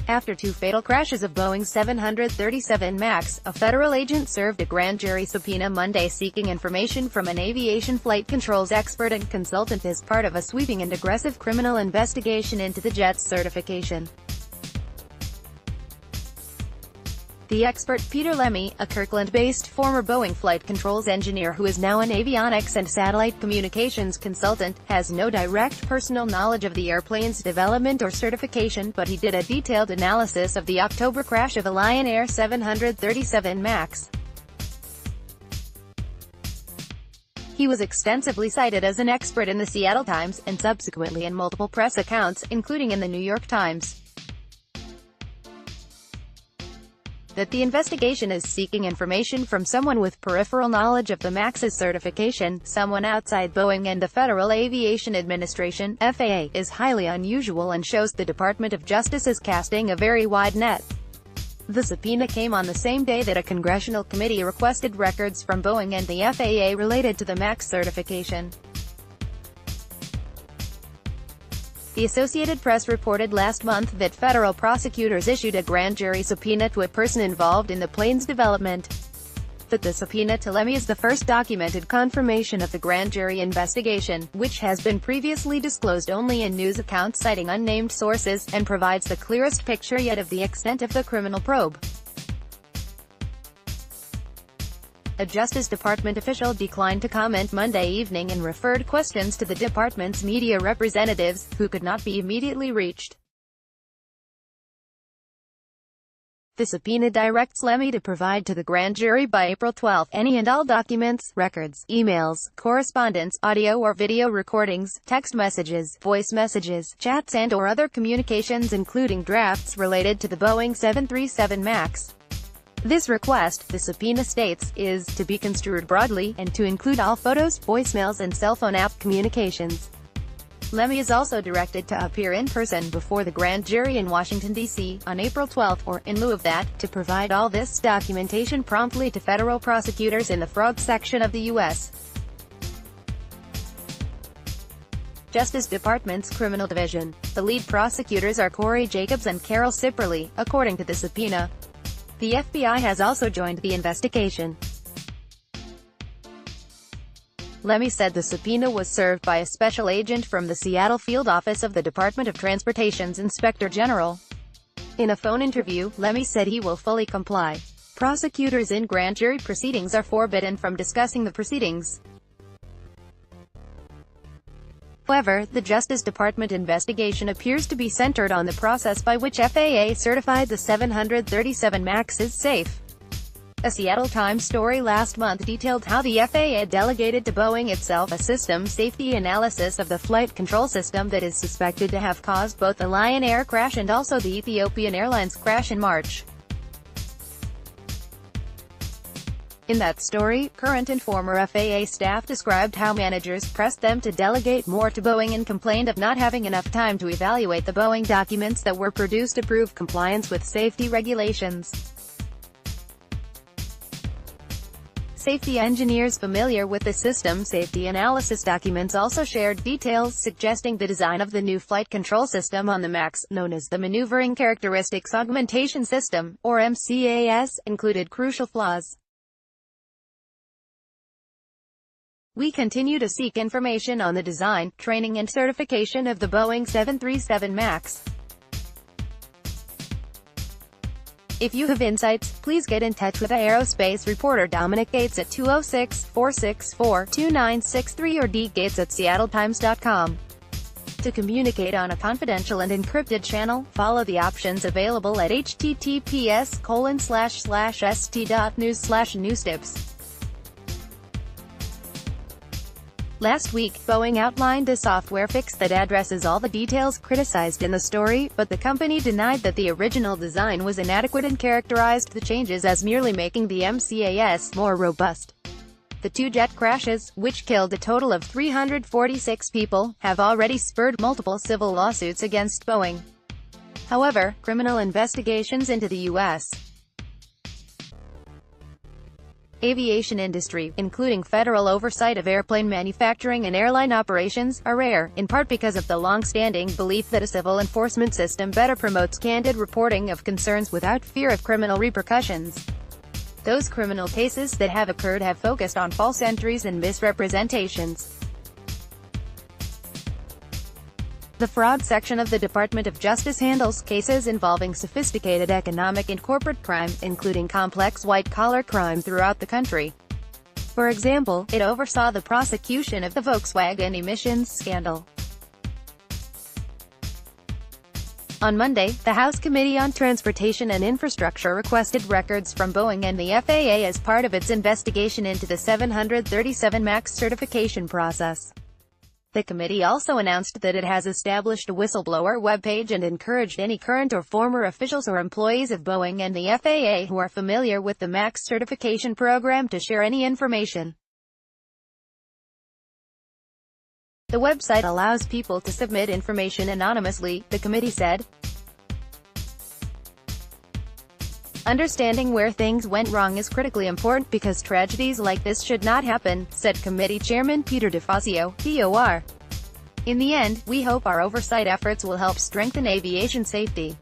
After two fatal crashes of Boeing 737 MAX, a federal agent served a grand jury subpoena Monday seeking information from an aviation flight controls expert and consultant as part of a sweeping and aggressive criminal investigation into the jet's certification. The expert, Peter Lemme, a Kirkland-based former Boeing flight controls engineer who is now an avionics and satellite communications consultant, has no direct personal knowledge of the airplane's development or certification, but he did a detailed analysis of the October crash of a Lion Air 737 MAX. He was extensively cited as an expert in the Seattle Times, and subsequently in multiple press accounts, including in the New York Times. That the investigation is seeking information from someone with peripheral knowledge of the MAX's certification, someone outside Boeing and the Federal Aviation Administration, FAA, is highly unusual and shows the Department of Justice is casting a very wide net. The subpoena came on the same day that a congressional committee requested records from Boeing and the FAA related to the MAX certification. The Associated Press reported last month that federal prosecutors issued a grand jury subpoena to a person involved in the plane's development. That the subpoena to Lemme is the first documented confirmation of the grand jury investigation, which has been previously disclosed only in news accounts citing unnamed sources, and provides the clearest picture yet of the extent of the criminal probe. A Justice Department official declined to comment Monday evening and referred questions to the department's media representatives, who could not be immediately reached. The subpoena directs Lemme to provide to the grand jury by April 12 any and all documents, records, emails, correspondence, audio or video recordings, text messages, voice messages, chats and/or other communications including drafts related to the Boeing 737 MAX. This request, the subpoena states, is to be construed broadly, and to include all photos, voicemails and cell phone app communications. Lemme is also directed to appear in person before the grand jury in Washington, D.C., on April 12, or, in lieu of that, to provide all this documentation promptly to federal prosecutors in the fraud section of the U.S. Justice Department's Criminal Division. The lead prosecutors are Corey Jacobs and Carol Cipperly, according to the subpoena. The FBI has also joined the investigation. Lemme said the subpoena was served by a special agent from the Seattle field office of the Department of Transportation's Inspector General. In a phone interview, Lemme said he will fully comply. Prosecutors in grand jury proceedings are forbidden from discussing the proceedings. However, the Justice Department investigation appears to be centered on the process by which FAA certified the 737 MAX is safe. A Seattle Times story last month detailed how the FAA delegated to Boeing itself a system safety analysis of the flight control system that is suspected to have caused both the Lion Air crash and also the Ethiopian Airlines crash in March. In that story, current and former FAA staff described how managers pressed them to delegate more to Boeing and complained of not having enough time to evaluate the Boeing documents that were produced to prove compliance with safety regulations. Safety engineers familiar with the system safety analysis documents also shared details suggesting the design of the new flight control system on the MAX, known as the Maneuvering Characteristics Augmentation System, or MCAS, included crucial flaws. We continue to seek information on the design, training and certification of the Boeing 737 MAX. If you have insights, please get in touch with aerospace reporter Dominic Gates at 206-464-2963 or dgates@seattletimes.com. To communicate on a confidential and encrypted channel, follow the options available at https://st.news/newstips. Last week, Boeing outlined a software fix that addresses all the details criticized in the story, but the company denied that the original design was inadequate and characterized the changes as merely making the MCAS more robust. The two jet crashes, which killed a total of 346 people, have already spurred multiple civil lawsuits against Boeing. However, criminal investigations into the U.S. aviation industry, including federal oversight of airplane manufacturing and airline operations, are rare, in part because of the long-standing belief that a civil enforcement system better promotes candid reporting of concerns without fear of criminal repercussions. Those criminal cases that have occurred have focused on false entries and misrepresentations. The fraud section of the Department of Justice handles cases involving sophisticated economic and corporate crime, including complex white-collar crime throughout the country. For example, it oversaw the prosecution of the Volkswagen emissions scandal. On Monday, the House Committee on Transportation and Infrastructure requested records from Boeing and the FAA as part of its investigation into the 737 MAX certification process. The committee also announced that it has established a whistleblower webpage and encouraged any current or former officials or employees of Boeing and the FAA who are familiar with the MAX certification program to share any information. The website allows people to submit information anonymously, the committee said. Understanding where things went wrong is critically important because tragedies like this should not happen, said Committee Chairman Peter DeFazio, DOR. In the end, we hope our oversight efforts will help strengthen aviation safety.